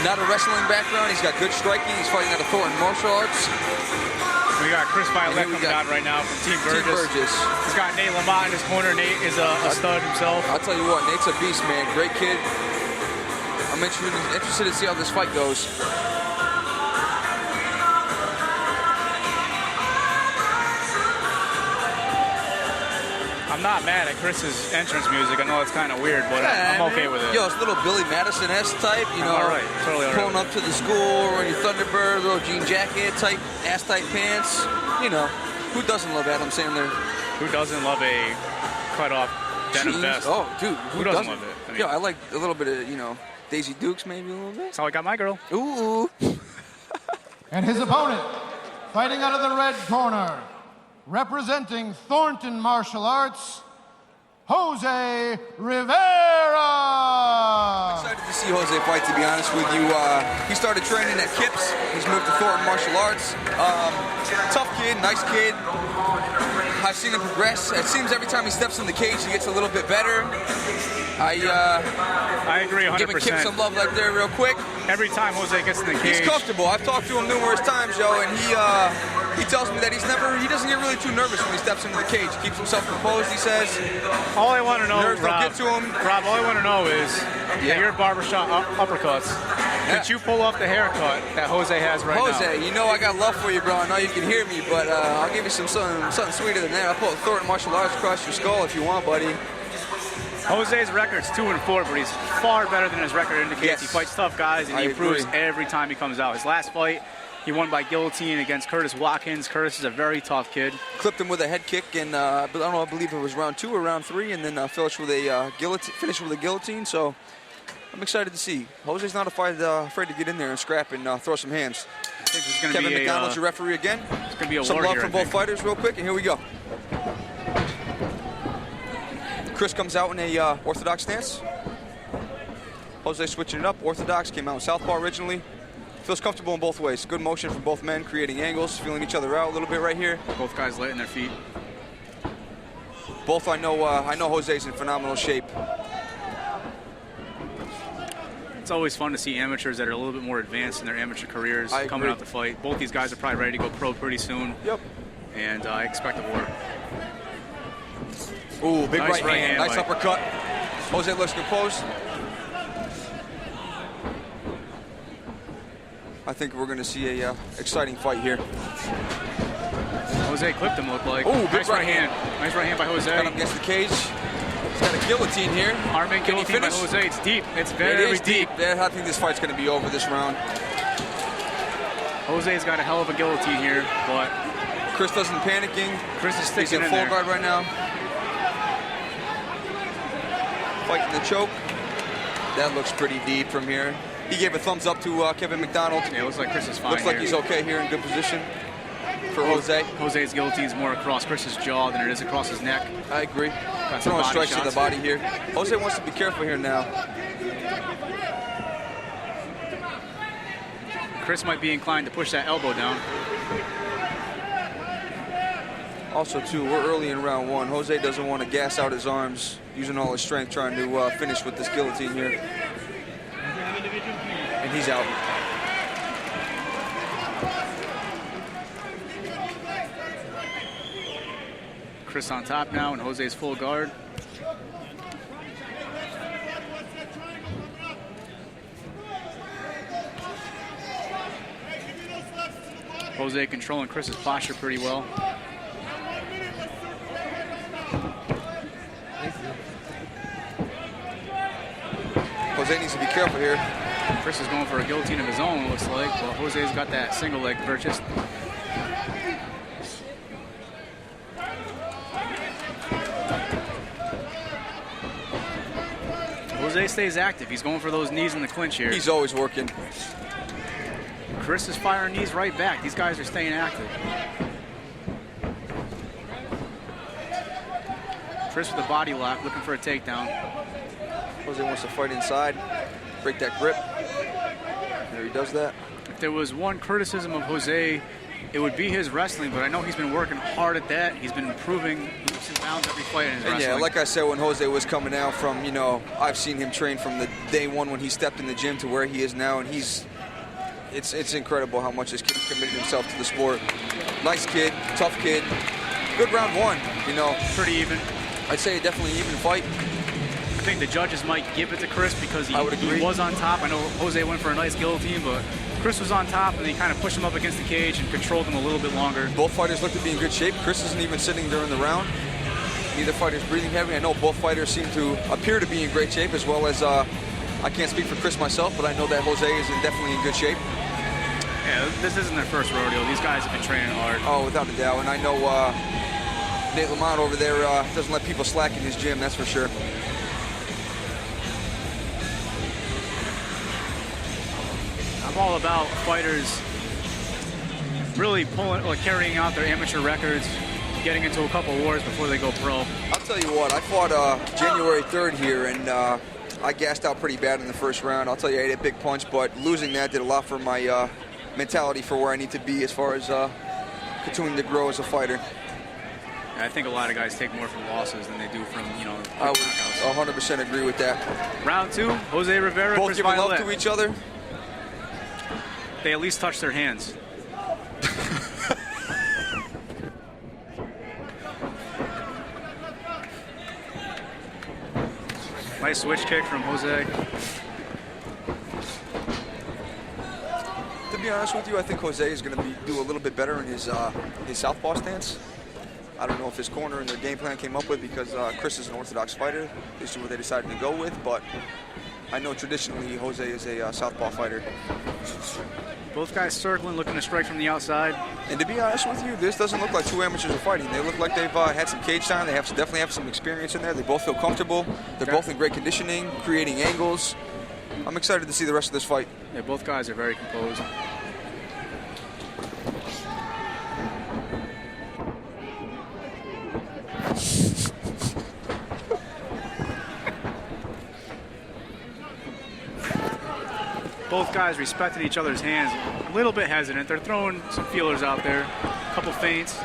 Not a wrestling background. He's got good striking. He's fighting out of Thornton Martial Arts. We got Chris Violette coming out right now from Team Burgess. He's got Nate Lamont in his corner. Nate is a stud himself. I'll tell you what, Nate's a beast, man. Great kid. I'm interested to see how this fight goes. I'm not mad at Chris's entrance music. I know it's kind of weird, but I'm okay with it. Yo, it's a little Billy Madison-esque type, you know. All right, totally all right. Pulling up to the school, wearing your Thunderbird, little jean jacket, tight, ass-tight pants. You know, who doesn't love Adam Sandler? Who doesn't love a cut-off denim vest? Oh, dude, who doesn't love it? I mean, yo, I like a little bit of, you know, Daisy Dukes maybe a little bit. That's how I got my girl. Ooh. And his opponent, fighting out of the red corner, representing Thornton Martial Arts, Jose Rivera! Excited to see Jose fight, to be honest with you. He started training at Kips. He's moved to Thornton Martial Arts. Tough kid, nice kid. I've seen him progress. It seems every time he steps in the cage, he gets a little bit better. I agree 100%. Giving Kip some love right there real quick. Every time Jose gets in the cage. He's comfortable. I've talked to him numerous times, yo, and he tells me that he doesn't get really too nervous when he steps into the cage. He keeps himself composed, he says. All I want to know, Nerves don't get to him. Rob, all I want to know is that your barbershop uppercuts. Could you pull off the haircut that Jose has right now? Jose, you know I got love for you, bro. I know you can hear me, but I'll give you something sweeter than that. I'll pull Thornton Martial Arts across your skull if you want, buddy. Jose's record's 2-4, but he's far better than his record indicates. Yes. He fights tough guys, and he improves every time he comes out. His last fight, he won by guillotine against Curtis Watkins. Curtis is a very tough kid. Clipped him with a head kick, and I believe it was round 2 or round 3, and then finished with a guillotine. So I'm excited to see. Jose's not afraid to get in there and scrap and throw some hands. I think this is going to Kevin be McDonald's your referee again. It's going to be a some war love here, for both fighters real quick, and here we go. Chris comes out in a orthodox stance. Jose switching it up. Orthodox, came out in southpaw originally. Feels comfortable in both ways. Good motion from both men, creating angles, feeling each other out a little bit right here. Both guys light in their feet. Both I know Jose's in phenomenal shape. It's always fun to see amateurs that are a little bit more advanced in their amateur careers coming out to fight. Both these guys are probably ready to go pro pretty soon. Yep. And I expect a war. Ooh, big nice right hand. Nice uppercut. Jose looks composed. I think we're going to see a exciting fight here. Jose clipped him, looked like. Ooh, nice right hand. Nice right hand by Jose. Got him against the cage. He's got a guillotine here. Arming guillotine by Jose. It's deep. It's very deep. I think this fight's going to be over this round. Jose's got a hell of a guillotine here, but Chris doesn't panicking. Chris is sticking in full guard right now. Fighting the choke. That looks pretty deep from here. He gave a thumbs up to Kevin McDonald. Yeah, it looks like Chris is fine. Looks like he's okay here in good position for Jose. Jose's guillotine's more across Chris's jaw than it is across his neck. I agree. Got throwing strikes to the body here. Jose wants to be careful here now. Chris might be inclined to push that elbow down. Also, too, we're early in round 1. Jose doesn't want to gas out his arms, using all his strength, trying to finish with this guillotine here. And he's out. Chris on top now, and Jose's full guard. Jose controlling Chris's posture pretty well. Jose needs to be careful here. Chris is going for a guillotine of his own, it looks like, but Jose's got that single leg purchased. Jose stays active. He's going for those knees in the clinch here. He's always working. Chris is firing knees right back. These guys are staying active. Chris with a body lock, looking for a takedown. Jose wants to fight inside, break that grip. There he does that. If there was one criticism of Jose it would be his wrestling, but I know he's been working hard at that. He's been improving leaps and bounds every fight in his wrestling. Yeah, like I said, when Jose was coming out from, I've seen him train from the day one when he stepped in the gym to where he is now, and it's incredible how much this kid's committed himself to the sport. Nice kid, tough kid. Good round one, Pretty even. I'd say definitely an even fight. I think the judges might give it to Chris because he agree. was on top. I know Jose went for a nice guillotine, but Chris was on top, and he kind of pushed him up against the cage and controlled him a little bit longer. Both fighters look to be in good shape. Chris isn't even sitting during the round. Neither fighter's breathing heavy. I know both fighters seem to appear to be in great shape, as well as I can't speak for Chris myself, but I know that Jose is definitely in good shape. Yeah, this isn't their first rodeo. These guys have been training hard. Oh, without a doubt. And I know Nate Lamont over there doesn't let people slack in his gym, that's for sure. I'm all about fighters really carrying out their amateur records, getting into a couple wars before they go pro. I'll tell you what, I fought January 3rd here, and I gassed out pretty bad in the first round. I'll tell you, I ate a big punch, but losing that did a lot for my mentality for where I need to be as far as continuing to grow as a fighter. And I think a lot of guys take more from losses than they do from, I would 100% agree with that. Round two, Jose Rivera Both versus giving Violette. love to each other. They at least touch their hands. Nice switch kick from Jose. To be honest with you, I think Jose is going to do a little bit better in his southpaw stance. I don't know if his corner and their game plan came up with because Chris is an orthodox fighter. This is what they decided to go with, but I know traditionally Jose is a southpaw fighter. Both guys circling, looking to strike from the outside. And to be honest with you, this doesn't look like two amateurs are fighting. They look like they've had some cage time. They definitely have some experience in there. They both feel comfortable. They're both in great conditioning, creating angles. I'm excited to see the rest of this fight. Yeah, both guys are very composed. Both guys respected each other's hands. A little bit hesitant. They're throwing some feelers out there. A couple feints.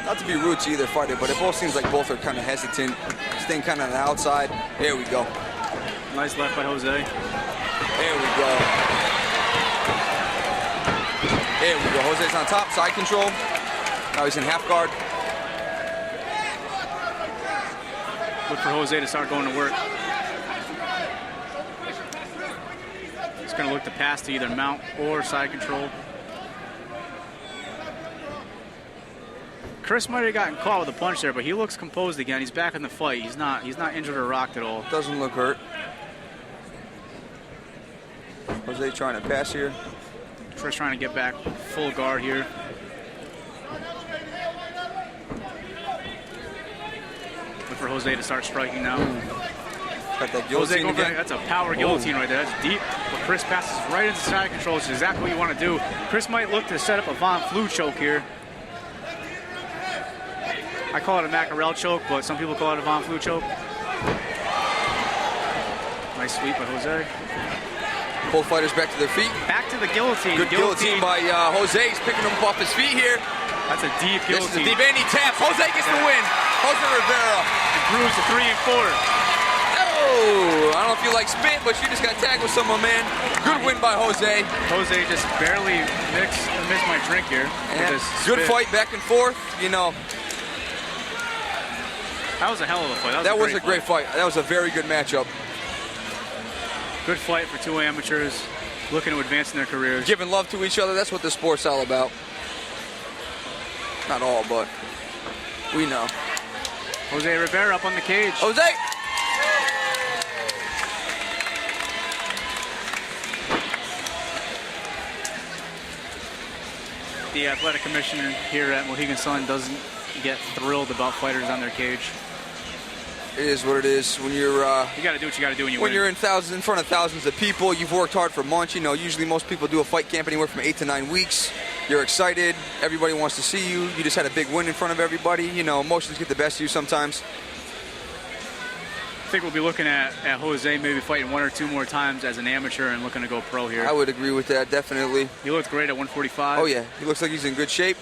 Not to be rude to either fighter, but it both seems like both are kind of hesitant, staying kind of on the outside. There we go. Nice left by Jose. There we go. There we go. Jose's on top, side control. Now he's in half guard. Look for Jose to start going to work. He's going to look to pass to either mount or side control. Chris might have gotten caught with a punch there, but he looks composed again. He's back in the fight. He's not injured or rocked at all. Doesn't look hurt. Jose trying to pass here. Chris trying to get back full guard here. Look for Jose to start striking now. Got that guillotine again. That's a power guillotine right there. That's deep. But Chris passes right into side control, which is exactly what you want to do. Chris might look to set up a Von Flue choke here. I call it a Mackerel choke, but some people call it a Von Flue choke. Nice sweep by Jose. Both fighters back to their feet. Back to the guillotine. Good guillotine by Jose. He's picking him up off his feet here. That's a deep guillotine. This is a deep, and he taps. Jose gets the win. Jose Rivera. Improves to 3 and 4. Oh, I don't know if you like spit, but you just got tagged with someone, man. Good win by Jose. Jose just barely missed my drink here. Good fight back and forth, That was a hell of a fight. That was a great fight. That was a very good matchup. Good fight for two amateurs looking to advance in their careers. Giving love to each other, that's what the sport's all about. Not all, but we know. Jose Rivera up on the cage. Jose! The athletic commissioner here at Mohegan Sun doesn't get thrilled about fighters on their cage. It is what it is. When you're you got to do what you got to do when you when win. you're in front of thousands of people, you've worked hard for months. Usually most people do a fight camp anywhere from 8 to 9 weeks. You're excited. Everybody wants to see you. You just had a big win in front of everybody. Emotions get the best of you sometimes. think we'll be looking at Jose maybe fighting 1 or 2 more times as an amateur and looking to go pro here. I would agree with that, definitely. He looked great at 145. Oh, yeah. He looks like he's in good shape.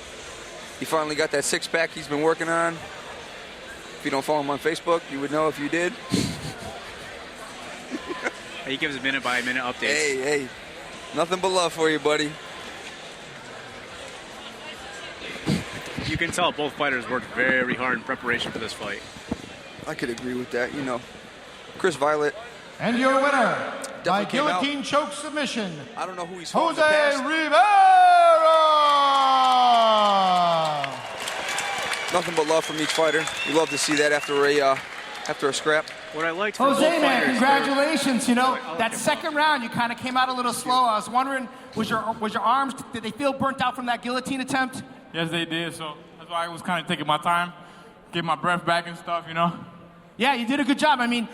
He finally got that six-pack he's been working on. If you don't follow him on Facebook, you would know if you did. He gives minute-by-minute updates. Hey. Nothing but love for you, buddy. You can tell both fighters worked very hard in preparation for this fight. I could agree with that, you know. Chris Violette. And your winner, by came out. guillotine choke submission, I don't know who he's fought in the Jose past. Rivera! Nothing but love from each fighter. You love to see that after a scrap. What I liked from Jose, both man, fighters, congratulations. You know, that second round, you kind of came out a little slow. I was wondering, was your arms, did they feel burnt out from that guillotine attempt? Yes, they did. So that's why I was kind of taking my time, get my breath back and stuff, you know. Yeah, you did a good job. I mean,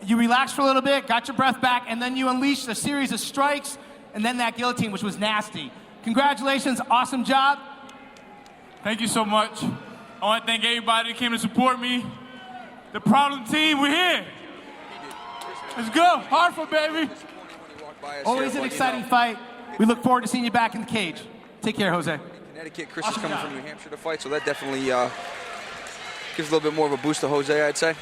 you relaxed for a little bit, got your breath back, and then you unleashed a series of strikes, and then that guillotine, which was nasty. Congratulations, awesome job. Thank you so much. I want to thank everybody that came to support me. The Problem Team, we're here. Let's go. Hartford, baby. Always an exciting fight. We look forward to seeing you back in the cage. Take care, Jose. Connecticut, Chris is coming from New Hampshire to fight, so that definitely gives a little bit more of a boost to Jose, I'd say.